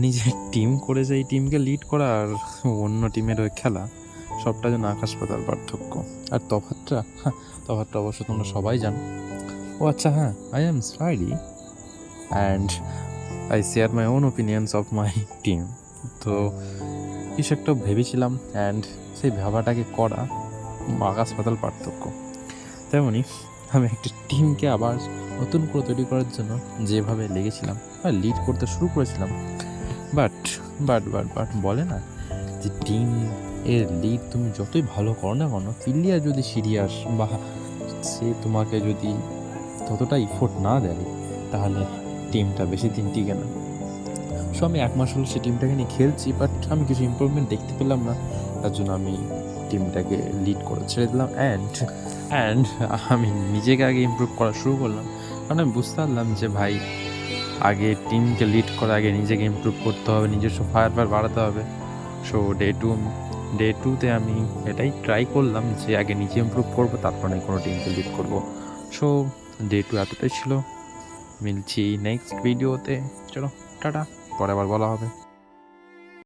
নিজের টিম করে যে এই টিমকে লিড করা আর অন্য টিমের হয়ে খেলা, সবটা যেন আকাশ পাতাল পার্থক্য। আর তফাৎটা অবশ্য তোমরা সবাই জানো। ও আচ্ছা, হ্যাঁ, I am sorry and I share my own opinions of my team. তো কিছু একটা ভেবেছিলাম অ্যান্ড সেই ভাবাটাকে করা আকাশ পাতাল পার্থক্য। তেমনই আমি একটা টিমকে আবার নতুন করে তৈরি করার জন্য যেভাবে লেগেছিলাম বা লিড করতে শুরু করেছিলাম, বাট বাট বাট বাট বলে না যে টিম এর লিড তুমি যতই ভালো করো না কেন, প্লেয়ার যদি সিরিয়াস বা সে তোমাকে যদি ততটা ইফোর্ট না দেয়, তাহলে টিমটা বেশি দিন টিকে না। সো আমি 1 মাস হলো সেই টিমটাকে নিয়ে খেলছি, বাট আমি কিছু ইমপ্রুভমেন্ট দেখতে পেলাম না। তার জন্য আমি টিমটাকে লিড করে ছেড়ে দিলাম অ্যান্ড আমি নিজেকে আগে ইমপ্রুভ করা শুরু করলাম। কারণ আমি বুঝতে পারলাম যে ভাই, আগে টিমকে লিড করা আগে নিজেকে ইমপ্রুভ করতে হবে, নিজস্ব ফায়ার বাড়াতে হবে। সো ডে টুতে আমি এটাই ট্রাই করলাম যে আগে নিজে ইমপ্রুভ করবো, তারপরে কোনো টিমকে লিড করবো। সো ডে টু এতটাই ছিল। মিলছি নেক্সট ভিডিওতে। চলো, টাটা, পরে আবার বলা হবে।